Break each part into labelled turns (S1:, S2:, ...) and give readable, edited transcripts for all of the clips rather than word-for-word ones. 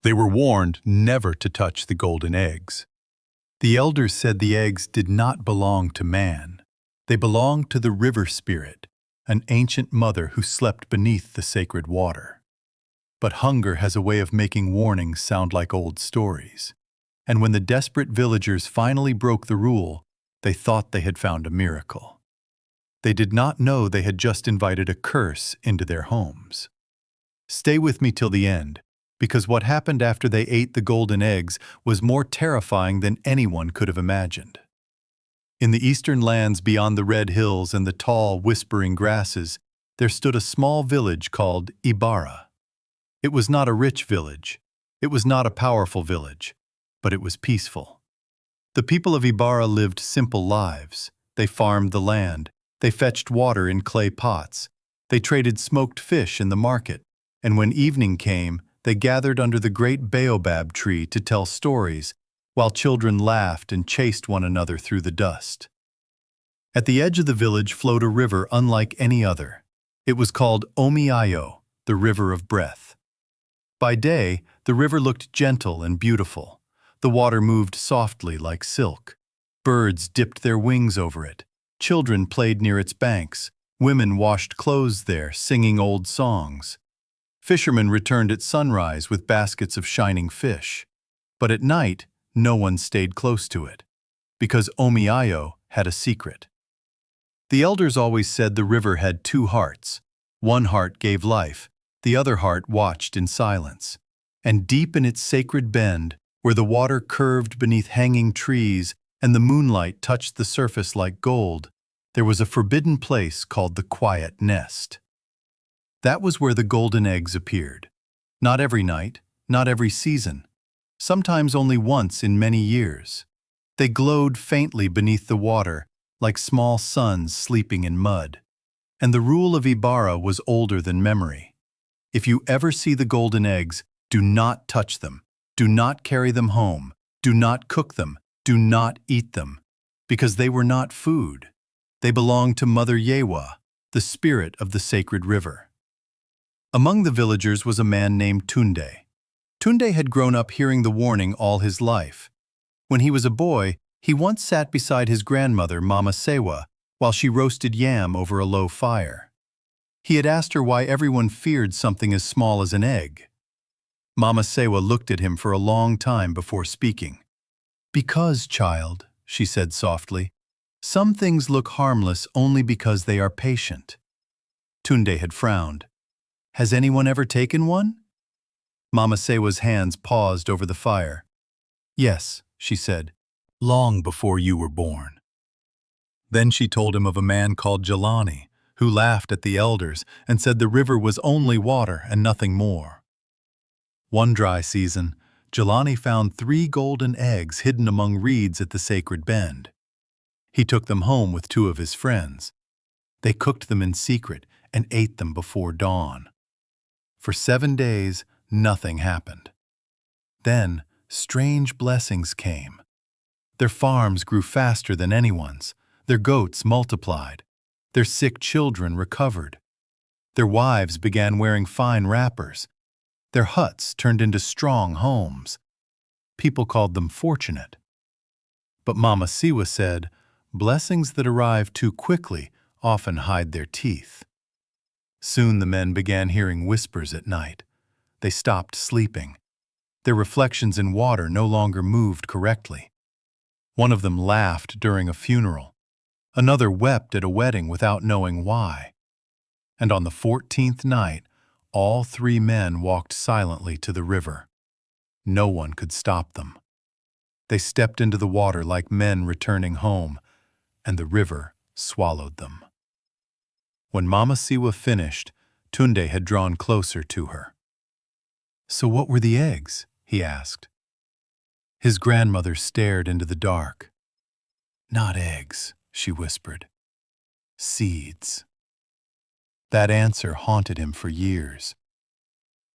S1: They were warned never to touch the golden eggs. The elders said the eggs did not belong to man. They belonged to the river spirit, an ancient mother who slept beneath the sacred water. But hunger has a way of making warnings sound like old stories. And when the desperate villagers finally broke the rule, they thought they had found a miracle. They did not know they had just invited a curse into their homes. Stay with me till the end, because what happened after they ate the golden eggs was more terrifying than anyone could have imagined. In the eastern lands beyond the red hills and the tall, whispering grasses, there stood a small village called Ibara. It was not a rich village. It was not a powerful village, but it was peaceful. The people of Ibara lived simple lives. They farmed the land. They fetched water in clay pots. They traded smoked fish in the market. And when evening came, they gathered under the great baobab tree to tell stories, while children laughed and chased one another through the dust. At the edge of the village flowed a river unlike any other. It was called Omiayo, the river of breath. By day, the river looked gentle and beautiful. The water moved softly like silk. Birds dipped their wings over it. Children played near its banks. Women washed clothes there, singing old songs. Fishermen returned at sunrise with baskets of shining fish. But at night, no one stayed close to it, because Omiayo had a secret. The elders always said the river had two hearts. One heart gave life, the other heart watched in silence. And deep in its sacred bend, where the water curved beneath hanging trees and the moonlight touched the surface like gold, there was a forbidden place called the Quiet Nest. That was where the golden eggs appeared. Not every night, not every season. Sometimes only once in many years. They glowed faintly beneath the water, like small suns sleeping in mud. And the rule of Ibara was older than memory. If you ever see the golden eggs, do not touch them. Do not carry them home. Do not cook them. Do not eat them. Because they were not food. They belonged to Mother Yewa, the spirit of the sacred river. Among the villagers was a man named Tunde. Tunde had grown up hearing the warning all his life. When he was a boy, he once sat beside his grandmother, Mama Sewa, while she roasted yam over a low fire. He had asked her why everyone feared something as small as an egg. Mama Sewa looked at him for a long time before speaking. "Because, child," she said softly, "some things look harmless only because they are patient." Tunde had frowned. "Has anyone ever taken one?" Mama Sewa's hands paused over the fire. "Yes," she said, "long before you were born." Then she told him of a man called Jelani, who laughed at the elders and said the river was only water and nothing more. One dry season, Jelani found 3 golden eggs hidden among reeds at the sacred bend. He took them home with 2 of his friends. They cooked them in secret and ate them before dawn. For 7 days, nothing happened. Then, strange blessings came. Their farms grew faster than anyone's. Their goats multiplied. Their sick children recovered. Their wives began wearing fine wrappers. Their huts turned into strong homes. People called them fortunate. But Mama Siwa said, blessings that arrive too quickly often hide their teeth. Soon the men began hearing whispers at night. They stopped sleeping. Their reflections in water no longer moved correctly. One of them laughed during a funeral. Another wept at a wedding without knowing why. And on the 14th night, all 3 men walked silently to the river. No one could stop them. They stepped into the water like men returning home, and the river swallowed them. When Mama Siwa finished, Tunde had drawn closer to her. "So what were the eggs?" he asked. His grandmother stared into the dark. "Not eggs," she whispered. "Seeds." That answer haunted him for years.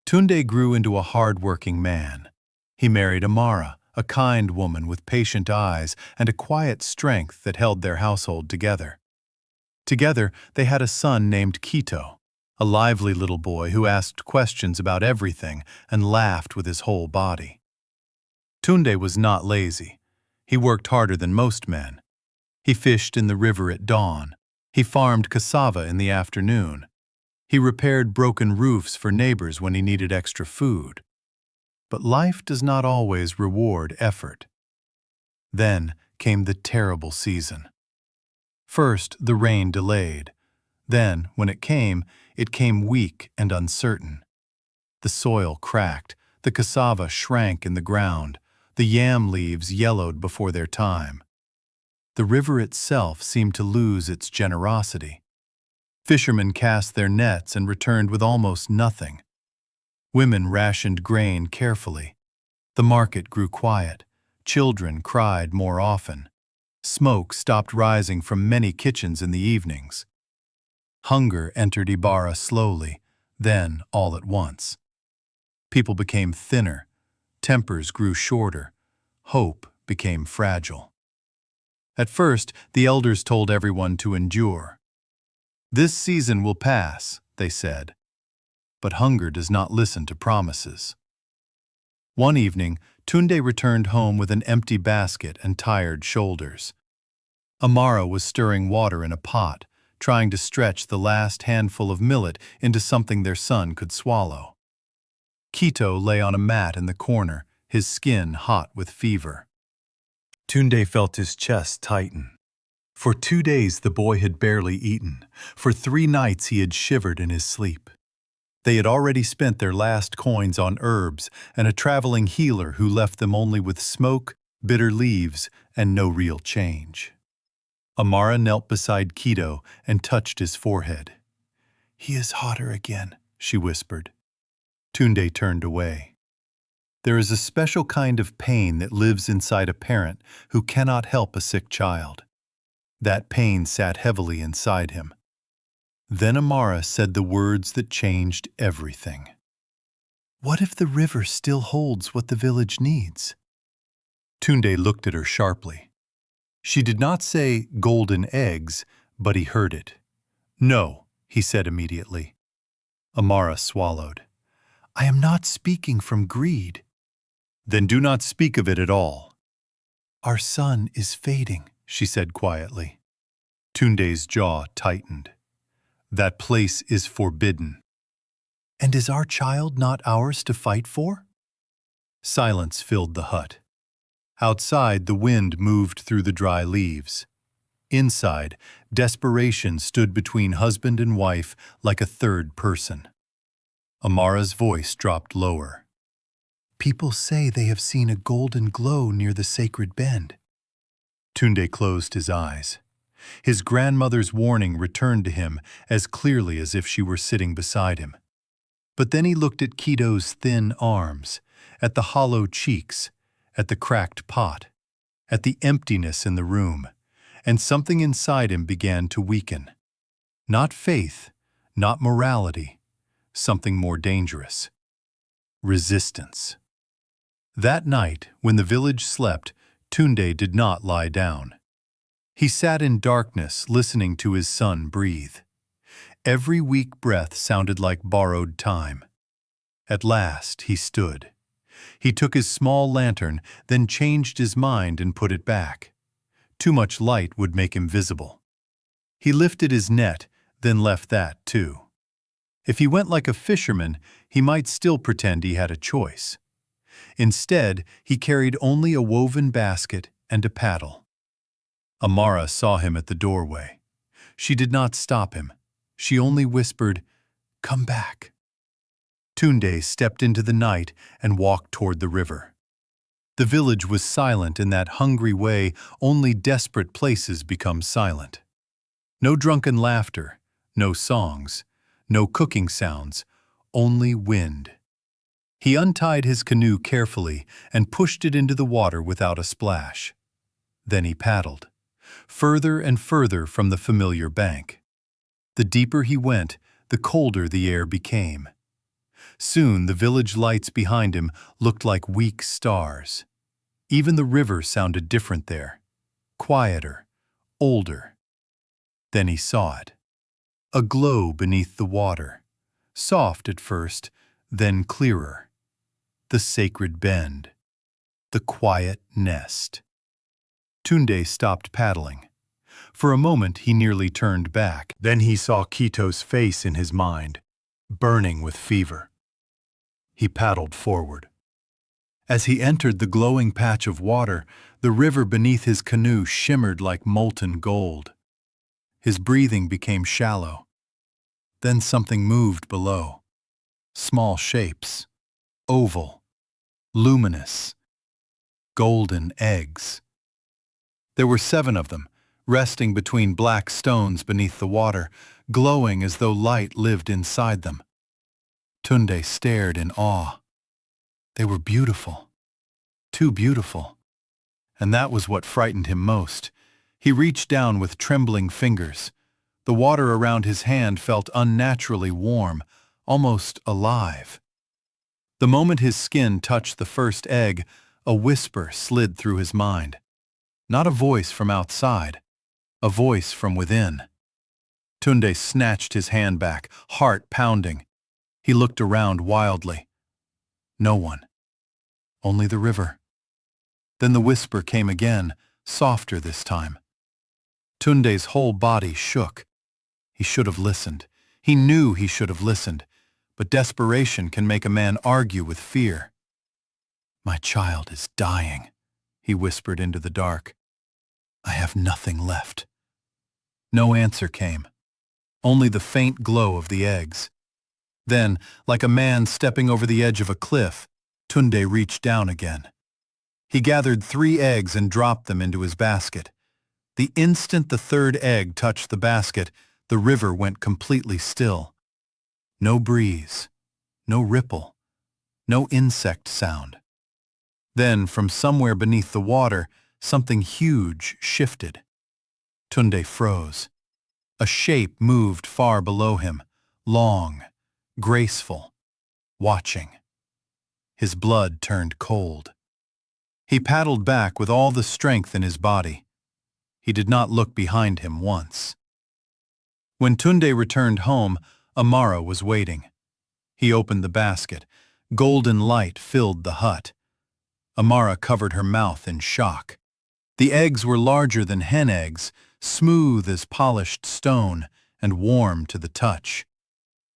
S1: Tunde grew into a hard-working man. He married Amara, a kind woman with patient eyes and a quiet strength that held their household together. Together, they had a son named Kito, a lively little boy who asked questions about everything and laughed with his whole body. Tunde was not lazy. He worked harder than most men. He fished in the river at dawn. He farmed cassava in the afternoon. He repaired broken roofs for neighbors when he needed extra food. But life does not always reward effort. Then came the terrible season. First, the rain delayed. Then, when it came weak and uncertain. The soil cracked, the cassava shrank in the ground, the yam leaves yellowed before their time. The river itself seemed to lose its generosity. Fishermen cast their nets and returned with almost nothing. Women rationed grain carefully. The market grew quiet. Children cried more often. Smoke stopped rising from many kitchens in the evenings. Hunger entered Ibara slowly, then all at once. People became thinner. Tempers grew shorter. Hope became fragile. At first, the elders told everyone to endure. "This season will pass," they said. But hunger does not listen to promises. One evening, Tunde returned home with an empty basket and tired shoulders. Amara was stirring water in a pot, trying to stretch the last handful of millet into something their son could swallow. Kito lay on a mat in the corner, his skin hot with fever. Tunde felt his chest tighten. For 2 days the boy had barely eaten. For 3 nights he had shivered in his sleep. They had already spent their last coins on herbs and a traveling healer who left them only with smoke, bitter leaves, and no real change. Amara knelt beside Kito and touched his forehead. "He is hotter again," she whispered. Tunde turned away. There is a special kind of pain that lives inside a parent who cannot help a sick child. That pain sat heavily inside him. Then Amara said the words that changed everything. "What if the river still holds what the village needs?" Tunde looked at her sharply. She did not say golden eggs, but he heard it. "No," he said immediately. Amara swallowed. "I am not speaking from greed." "Then do not speak of it at all." "Our son is fading," she said quietly. Tunde's jaw tightened. "That place is forbidden." "And is our child not ours to fight for?" Silence filled the hut. Outside, the wind moved through the dry leaves. Inside, desperation stood between husband and wife like a third person. Amara's voice dropped lower. "People say they have seen a golden glow near the sacred bend." Tunde closed his eyes. His grandmother's warning returned to him as clearly as if she were sitting beside him. But then he looked at Kito's thin arms, at the hollow cheeks, at the cracked pot, at the emptiness in the room, and something inside him began to weaken. Not faith, not morality, something more dangerous. Resistance. That night, when the village slept, Tunde did not lie down. He sat in darkness, listening to his son breathe. Every weak breath sounded like borrowed time. At last, he stood. He took his small lantern, then changed his mind and put it back. Too much light would make him visible. He lifted his net, then left that too. If he went like a fisherman, he might still pretend he had a choice. Instead, he carried only a woven basket and a paddle. Amara saw him at the doorway. She did not stop him. She only whispered, "Come back." Tunde stepped into the night and walked toward the river. The village was silent in that hungry way only desperate places become silent. No drunken laughter, no songs, no cooking sounds, only wind. He untied his canoe carefully and pushed it into the water without a splash. Then he paddled, further and further from the familiar bank. The deeper he went, the colder the air became. Soon the village lights behind him looked like weak stars. Even the river sounded different there, quieter, older. Then he saw it. A glow beneath the water. soft at first, then clearer. The sacred bend. The quiet nest. Tunde stopped paddling. For a moment he nearly turned back. Then he saw Kito's face in his mind, burning with fever. He paddled forward. As he entered the glowing patch of water, the river beneath his canoe shimmered like molten gold. His breathing became shallow. Then something moved below. Small shapes. Oval. Luminous. Golden eggs. There were 7 of them, resting between black stones beneath the water, glowing as though light lived inside them. Tunde stared in awe. They were beautiful. Too beautiful. And that was what frightened him most. He reached down with trembling fingers. The water around his hand felt unnaturally warm, almost alive. The moment his skin touched the first egg, a whisper slid through his mind. Not a voice from outside, a voice from within. Tunde snatched his hand back, heart pounding. He looked around wildly. No one. Only the river. Then the whisper came again, softer this time. Tunde's whole body shook. He should have listened. He knew he should have listened. But desperation can make a man argue with fear. "My child is dying," he whispered into the dark. "I have nothing left." No answer came. Only the faint glow of the eggs. Then, like a man stepping over the edge of a cliff, Tunde reached down again. He gathered 3 eggs and dropped them into his basket. The instant the 3rd egg touched the basket, the river went completely still. No breeze, no ripple, no insect sound. Then, from somewhere beneath the water, something huge shifted. Tunde froze. A shape moved far below him, long, graceful, watching. His blood turned cold. He paddled back with all the strength in his body. He did not look behind him once. When Tunde returned home, Ibara was waiting. He opened the basket. Golden light filled the hut. Ibara covered her mouth in shock. The eggs were larger than hen eggs, smooth as polished stone, and warm to the touch.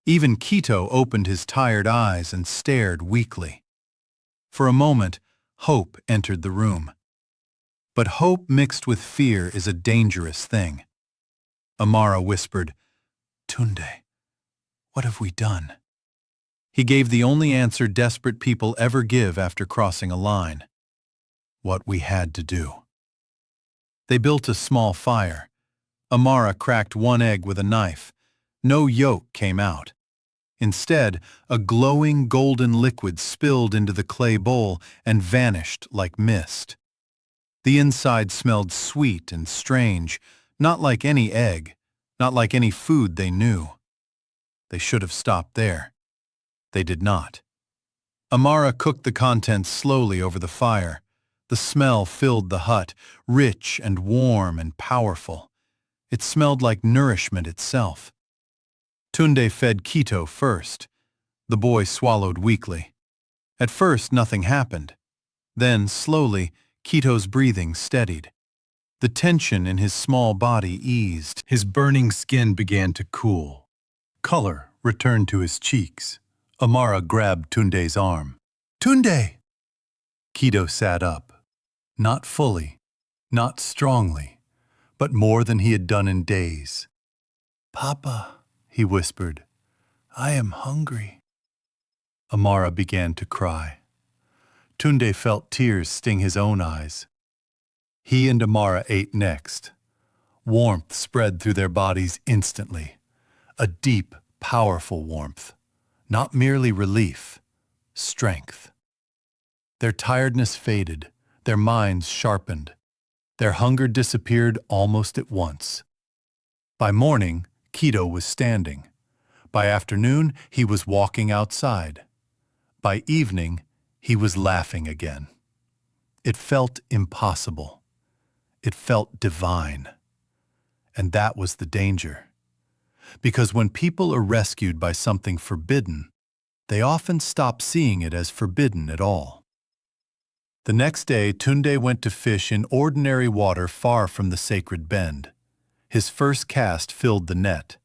S1: Even Kito opened his tired eyes and stared weakly. For a moment, hope entered the room. But hope mixed with fear is a dangerous thing. Ibara whispered, "Tunde, what have we done?" He gave the only answer desperate people ever give after crossing a line. What we had to do. They built a small fire. Ibara cracked 1 egg with a knife. No yolk came out. Instead, a glowing golden liquid spilled into the clay bowl and vanished like mist. The inside smelled sweet and strange, not like any egg, not like any food they knew. They should have stopped there. They did not. Ibara cooked the contents slowly over the fire. The smell filled the hut, rich and warm and powerful. It smelled like nourishment itself. Tunde fed Kito first. The boy swallowed weakly. At first, nothing happened. Then, slowly, Kito's breathing steadied. The tension in his small body eased. His burning skin began to cool. Color returned to his cheeks. Ibara grabbed Tunde's arm. "Tunde!" Kito sat up. Not fully, not strongly, but more than he had done in days. "Papa," he whispered, "I am hungry." Ibara began to cry. Tunde felt tears sting his own eyes. He and Ibara ate next. Warmth spread through their bodies instantly. A deep, powerful warmth. Not merely relief, strength. Their tiredness faded, their minds sharpened. Their hunger disappeared almost at once. By morning, Kito was standing. By afternoon, he was walking outside. By evening, he was laughing again. It felt impossible. It felt divine. And that was the danger. Because when people are rescued by something forbidden, they often stop seeing it as forbidden at all. The next day, Tunde went to fish in ordinary water far from the sacred bend. His first cast filled the net.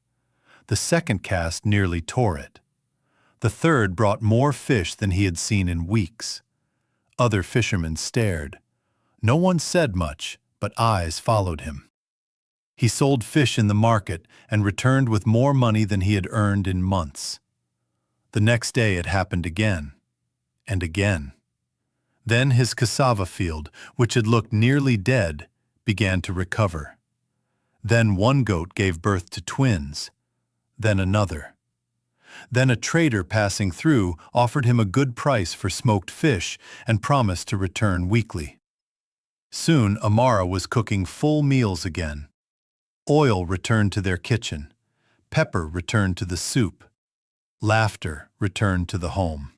S1: The second cast nearly tore it. The third brought more fish than he had seen in weeks. Other fishermen stared. No one said much, but eyes followed him. He sold fish in the market and returned with more money than he had earned in months. The next day it happened again, and again. Then his cassava field, which had looked nearly dead, began to recover. Then one goat gave birth to twins, then another. Then a trader passing through offered him a good price for smoked fish and promised to return weekly. Soon Ibara was cooking full meals again. Oil returned to their kitchen. Pepper returned to the soup. Laughter returned to the home.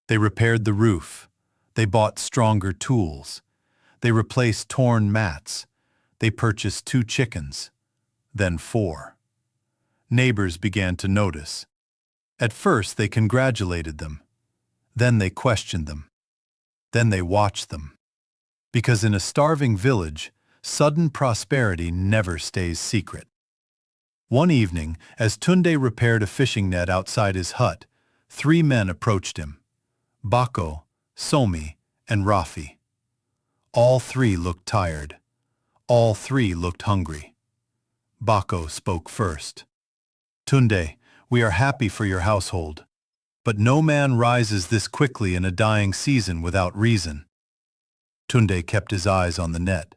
S1: They repaired the roof. They bought stronger tools. They replaced torn mats. They purchased 2 chickens, then 4. Neighbors began to notice. At first they congratulated them. Then they questioned them. Then they watched them. Because in a starving village, sudden prosperity never stays secret. One evening, as Tunde repaired a fishing net outside his hut, 3 men approached him: Bako, Somi, and Rafi. All 3 looked tired. All 3 looked hungry. Bako spoke first. "Tunde, we are happy for your household. But no man rises this quickly in a dying season without reason." Tunde kept his eyes on the net.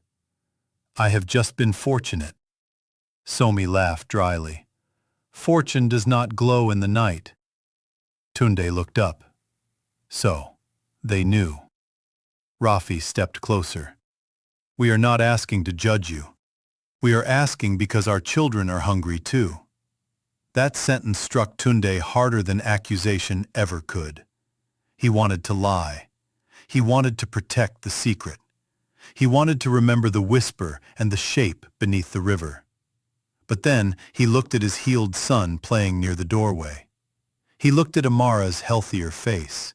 S1: "I have just been fortunate." Somi laughed dryly. "Fortune does not glow in the night." Tunde looked up. So, they knew. Rafi stepped closer. "We are not asking to judge you. We are asking because our children are hungry too." That sentence struck Tunde harder than accusation ever could. He wanted to lie. He wanted to protect the secret. He wanted to remember the whisper and the shape beneath the river. But then he looked at his healed son playing near the doorway. He looked at Amara's healthier face.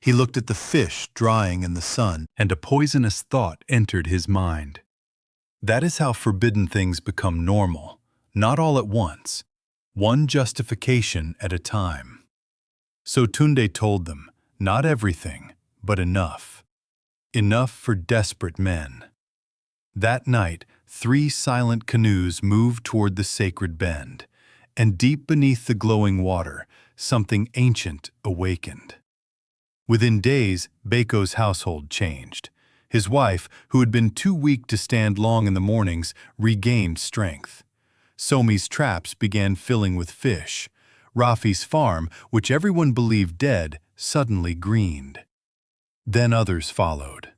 S1: He looked at the fish drying in the sun, and a poisonous thought entered his mind. That is how forbidden things become normal, not all at once, one justification at a time. So Tunde told them, not everything, but enough. Enough for desperate men. That night, 3 silent canoes moved toward the sacred bend, and deep beneath the glowing water, something ancient awakened. Within days, Bako's household changed. His wife, who had been too weak to stand long in the mornings, regained strength. Somi's traps began filling with fish. Rafi's farm, which everyone believed dead, suddenly greened. Then others followed.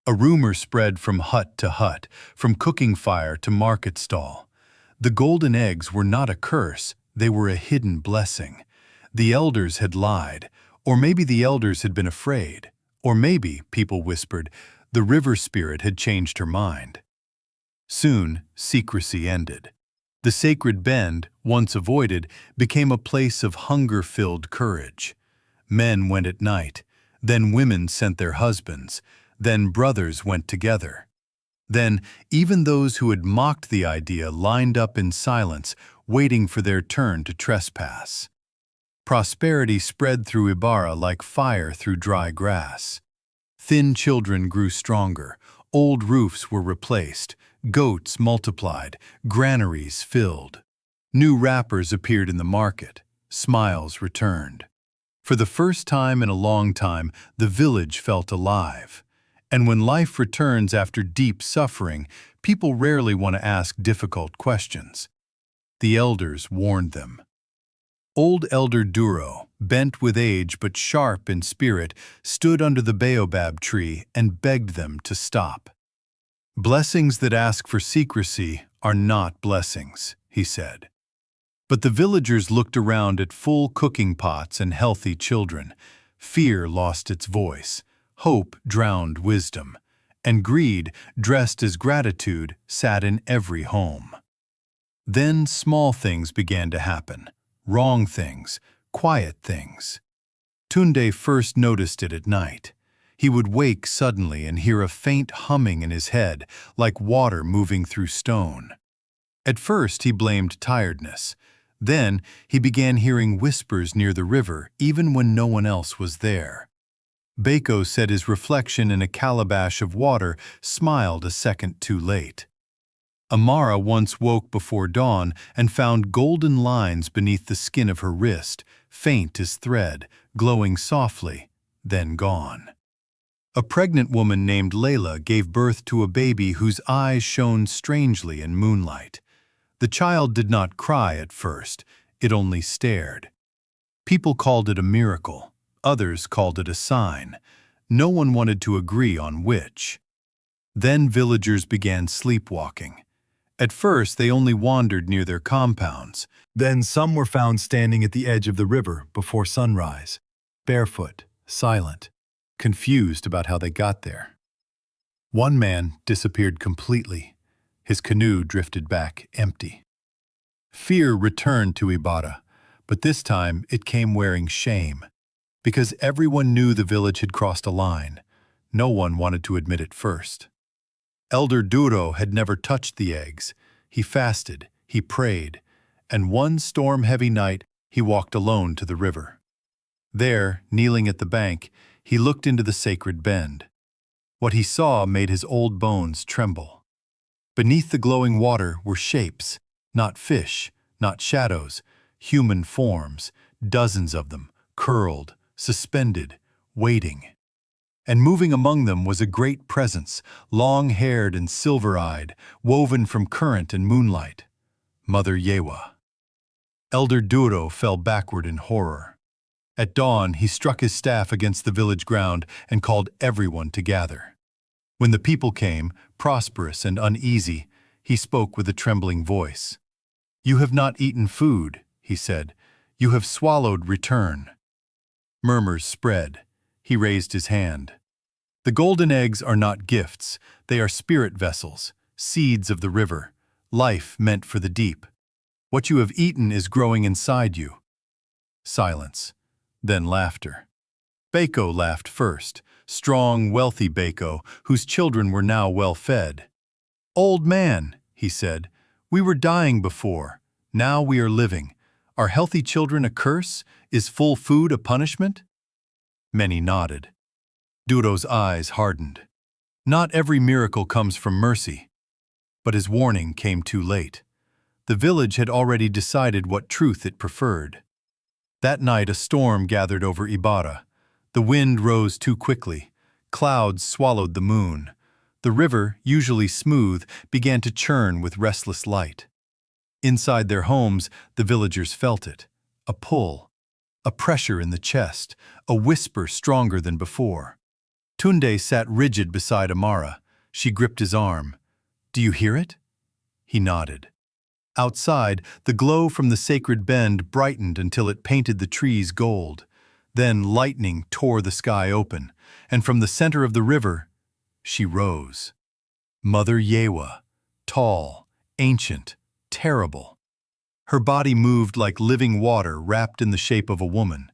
S1: A rumor spread from hut to hut, from cooking fire to market stall. The golden eggs were not a curse, they were a hidden blessing. The elders had lied, or maybe the elders had been afraid, or maybe, people whispered, the river spirit had changed her mind. Soon, secrecy ended. The sacred bend, once avoided, became a place of hunger-filled courage. Men went at night, then women sent their husbands, then brothers went together. Then, even those who had mocked the idea lined up in silence, waiting for their turn to trespass. Prosperity spread through Ibara like fire through dry grass. Thin children grew stronger, old roofs were replaced, goats multiplied, granaries filled. New wrappers appeared in the market, smiles returned. For the first time in a long time, the village felt alive. And when life returns after deep suffering, people rarely want to ask difficult questions. The elders warned them. Old Elder Duro, bent with age but sharp in spirit, stood under the baobab tree and begged them to stop. "Blessings that ask for secrecy are not blessings," he said. But the villagers looked around at full cooking pots and healthy children. Fear lost its voice, hope drowned wisdom, and greed, dressed as gratitude, sat in every home. Then small things began to happen. Wrong things, quiet things. Tunde first noticed it at night. He would wake suddenly and hear a faint humming in his head, like water moving through stone. At first he blamed tiredness. Then he began hearing whispers near the river, even when no one else was there. Bako said his reflection in a calabash of water smiled a second too late. Amara once woke before dawn and found golden lines beneath the skin of her wrist, faint as thread, glowing softly, then gone. A pregnant woman named Layla gave birth to a baby whose eyes shone strangely in moonlight. The child did not cry at first, it only stared. People called it a miracle, others called it a sign. No one wanted to agree on which. Then villagers began sleepwalking. At first they only wandered near their compounds. Then some were found standing at the edge of the river before sunrise, barefoot, silent, confused about how they got there. One man disappeared completely. His canoe drifted back empty. Fear returned to Ibara, but this time it came wearing shame. Because everyone knew the village had crossed a line, no one wanted to admit it first. Elder Duro had never touched the eggs. He fasted, he prayed, and one storm-heavy night he walked alone to the river. There, kneeling at the bank, he looked into the sacred bend. What he saw made his old bones tremble. Beneath the glowing water were shapes, not fish, not shadows, human forms, dozens of them, curled, suspended, waiting. And moving among them was a great presence, long-haired and silver-eyed, woven from current and moonlight. Mother Yewa. Elder Duro fell backward in horror. At dawn, he struck his staff against the village ground and called everyone to gather. When the people came, prosperous and uneasy, he spoke with a trembling voice. "You have not eaten food," he said. "You have swallowed return." Murmurs spread. He raised his hand. "The golden eggs are not gifts. They are spirit vessels, seeds of the river, life meant for the deep. What you have eaten is growing inside you." Silence. Then laughter. Bako laughed first, strong, wealthy Bako, whose children were now well fed. "Old man," he said, "we were dying before. Now we are living. Are healthy children a curse? Is full food a punishment?" Many nodded. Duro's eyes hardened. Not every miracle comes from mercy. But his warning came too late. The village had already decided what truth it preferred. That night a storm gathered over Ibara. The wind rose too quickly. Clouds swallowed the moon. The river, usually smooth, began to churn with restless light. Inside their homes, the villagers felt it. A pull, a pressure in the chest, a whisper stronger than before. Tunde sat rigid beside Amara. She gripped his arm. "Do you hear it?" He nodded. Outside, the glow from the sacred bend brightened until it painted the trees gold. Then lightning tore the sky open, and from the center of the river, she rose. Mother Yewa, tall, ancient, terrible. Her body moved like living water wrapped in the shape of a woman.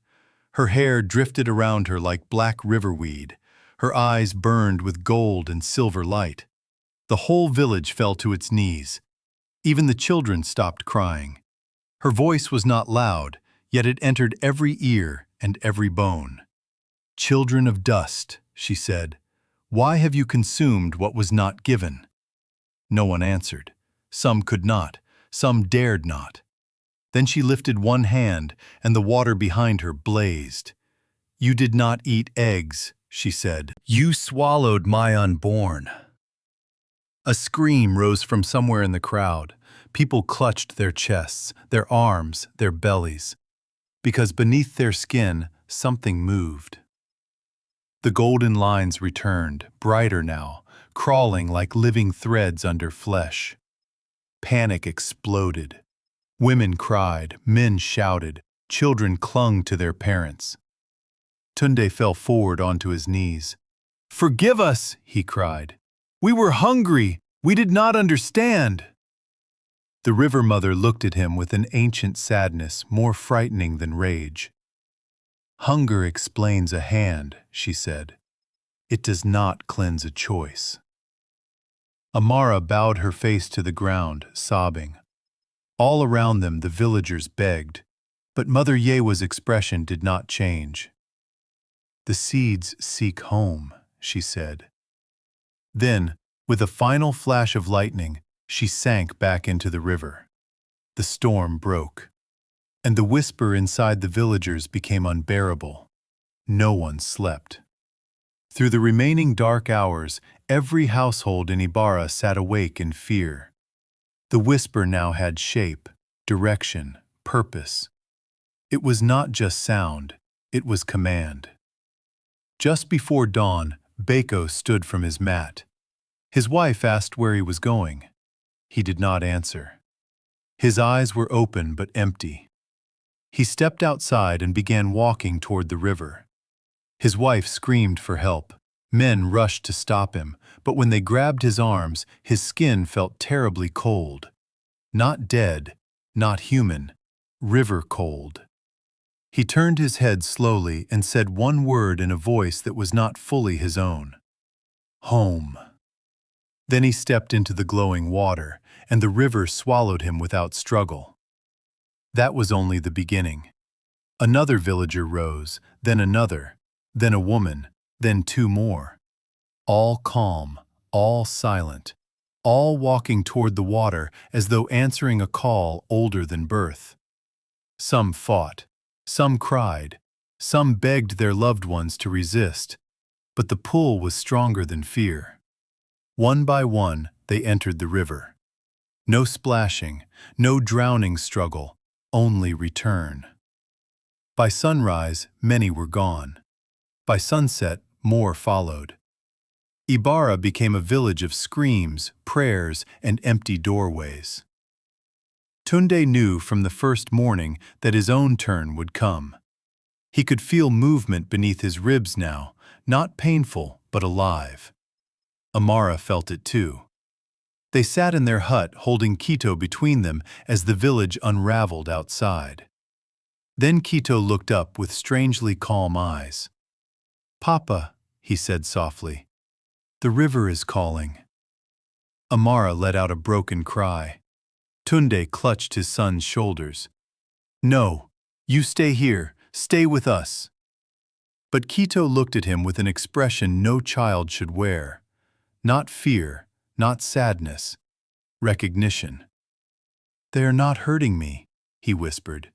S1: Her hair drifted around her like black riverweed. Her eyes burned with gold and silver light. The whole village fell to its knees. Even the children stopped crying. Her voice was not loud, yet it entered every ear and every bone. "Children of dust," she said, "why have you consumed what was not given?" No one answered. Some could not, some dared not. Then she lifted one hand, and the water behind her blazed. "You did not eat eggs," she said. "You swallowed my unborn." A scream rose from somewhere in the crowd. People clutched their chests, their arms, their bellies. Because beneath their skin, something moved. The golden lines returned, brighter now, crawling like living threads under flesh. Panic exploded. Women cried, men shouted, children clung to their parents. Tunde fell forward onto his knees. "Forgive us," he cried. "We were hungry. We did not understand." The river mother looked at him with an ancient sadness more frightening than rage. "Hunger explains a hand," she said. "It does not cleanse a choice." Amara bowed her face to the ground, sobbing. All around them the villagers begged, but Mother Yewa's expression did not change. "The seeds seek home," she said. Then, with a final flash of lightning, she sank back into the river. The storm broke, and the whisper inside the villagers became unbearable. No one slept. Through the remaining dark hours, every household in Ibara sat awake in fear. The whisper now had shape, direction, purpose. It was not just sound, it was command. Just before dawn, Bako stood from his mat. His wife asked where he was going. He did not answer. His eyes were open but empty. He stepped outside and began walking toward the river. His wife screamed for help. Men rushed to stop him, but when they grabbed his arms, his skin felt terribly cold. Not dead, not human, river cold. He turned his head slowly and said one word in a voice that was not fully his own. "Home." Then he stepped into the glowing water, and the river swallowed him without struggle. That was only the beginning. Another villager rose, then another, then a woman, then two more. All calm, all silent, all walking toward the water as though answering a call older than birth. Some fought, some cried, some begged their loved ones to resist, but the pull was stronger than fear. One by one, they entered the river. No splashing, no drowning struggle, only return. By sunrise, many were gone. By sunset, more followed. Ibara became a village of screams, prayers, and empty doorways. Tunde knew from the first morning that his own turn would come. He could feel movement beneath his ribs now, not painful, but alive. Amara felt it too. They sat in their hut holding Quito between them as the village unraveled outside. Then Quito looked up with strangely calm eyes. "Papa," he said softly, "the river is calling." Amara let out a broken cry. Tunde clutched his son's shoulders. "No, you stay here, stay with us." But Quito looked at him with an expression no child should wear. Not fear, not sadness, recognition. "They are not hurting me," he whispered.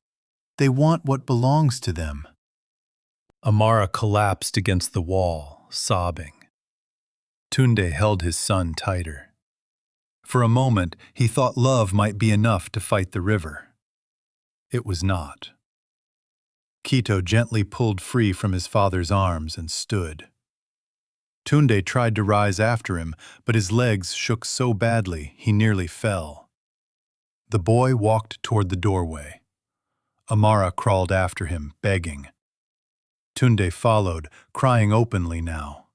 S1: "They want what belongs to them." Amara collapsed against the wall, sobbing. Tunde held his son tighter. For a moment, he thought love might be enough to fight the river. It was not. Quito gently pulled free from his father's arms and stood. Tunde tried to rise after him, but his legs shook so badly he nearly fell. The boy walked toward the doorway. Amara crawled after him, begging. Tunde followed, crying openly now.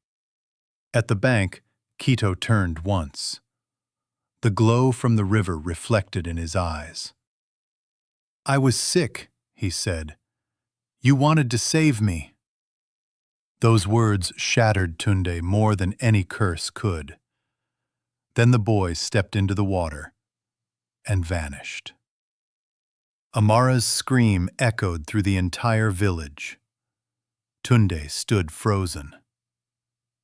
S1: At the bank, Quito turned once. The glow from the river reflected in his eyes. "I was sick," he said. "You wanted to save me." Those words shattered Tunde more than any curse could. Then the boy stepped into the water and vanished. Amara's scream echoed through the entire village. Tunde stood frozen.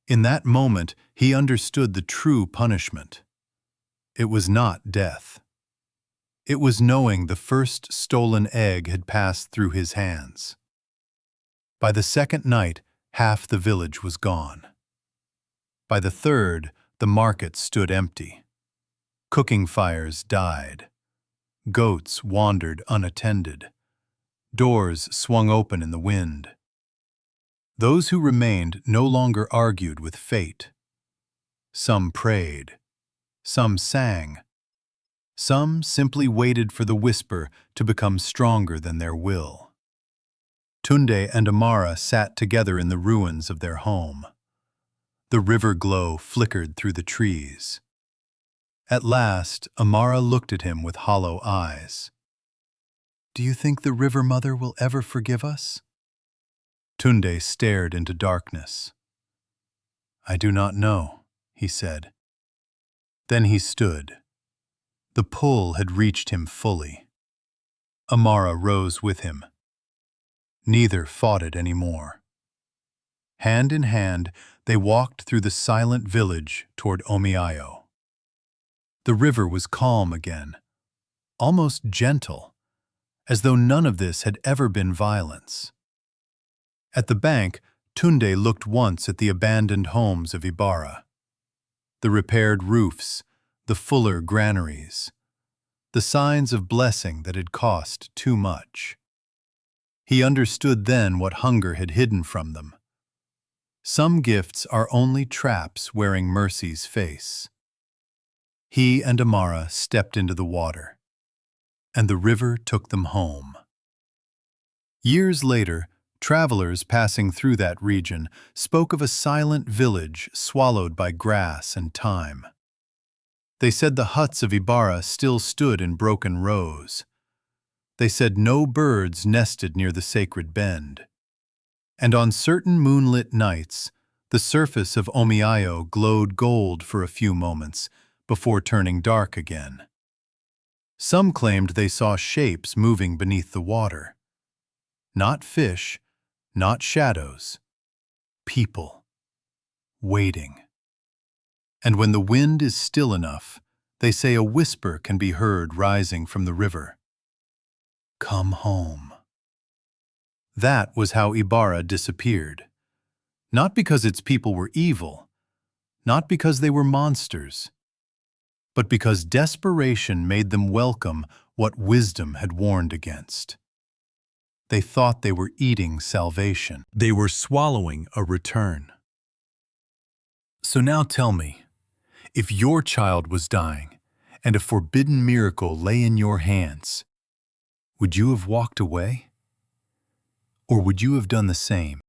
S1: In that moment, he understood the true punishment. It was not death. It was knowing the first stolen egg had passed through his hands. By the second night, half the village was gone. By the third, the market stood empty. Cooking fires died. Goats wandered unattended. Doors swung open in the wind. Those who remained no longer argued with fate. Some prayed. Some sang. Some simply waited for the whisper to become stronger than their will. Tunde and Amara sat together in the ruins of their home. The river glow flickered through the trees. At last, Amara looked at him with hollow eyes. "Do you think the River Mother will ever forgive us?" Tunde stared into darkness. "I do not know," he said. Then he stood. The pull had reached him fully. Amara rose with him. Neither fought it any more. Hand in hand, they walked through the silent village toward Omiayo. The river was calm again, almost gentle, as though none of this had ever been violence. At the bank, Tunde looked once at the abandoned homes of Ibara. The repaired roofs, the fuller granaries, the signs of blessing that had cost too much. He understood then what hunger had hidden from them. Some gifts are only traps wearing mercy's face. He and Amara stepped into the water, and the river took them home. Years later, travelers passing through that region spoke of a silent village swallowed by grass and time. They said the huts of Ibara still stood in broken rows. They said no birds nested near the sacred bend. And on certain moonlit nights, the surface of Omiayo glowed gold for a few moments before turning dark again. Some claimed they saw shapes moving beneath the water. Not fish, not shadows. People. Waiting. And when the wind is still enough, they say a whisper can be heard rising from the river. "Come home." That was how Ibara disappeared. Not because its people were evil, not because they were monsters, but because desperation made them welcome what wisdom had warned against. They thought they were eating salvation. They were swallowing a return. So now tell me, if your child was dying and a forbidden miracle lay in your hands, would you have walked away? Or would you have done the same?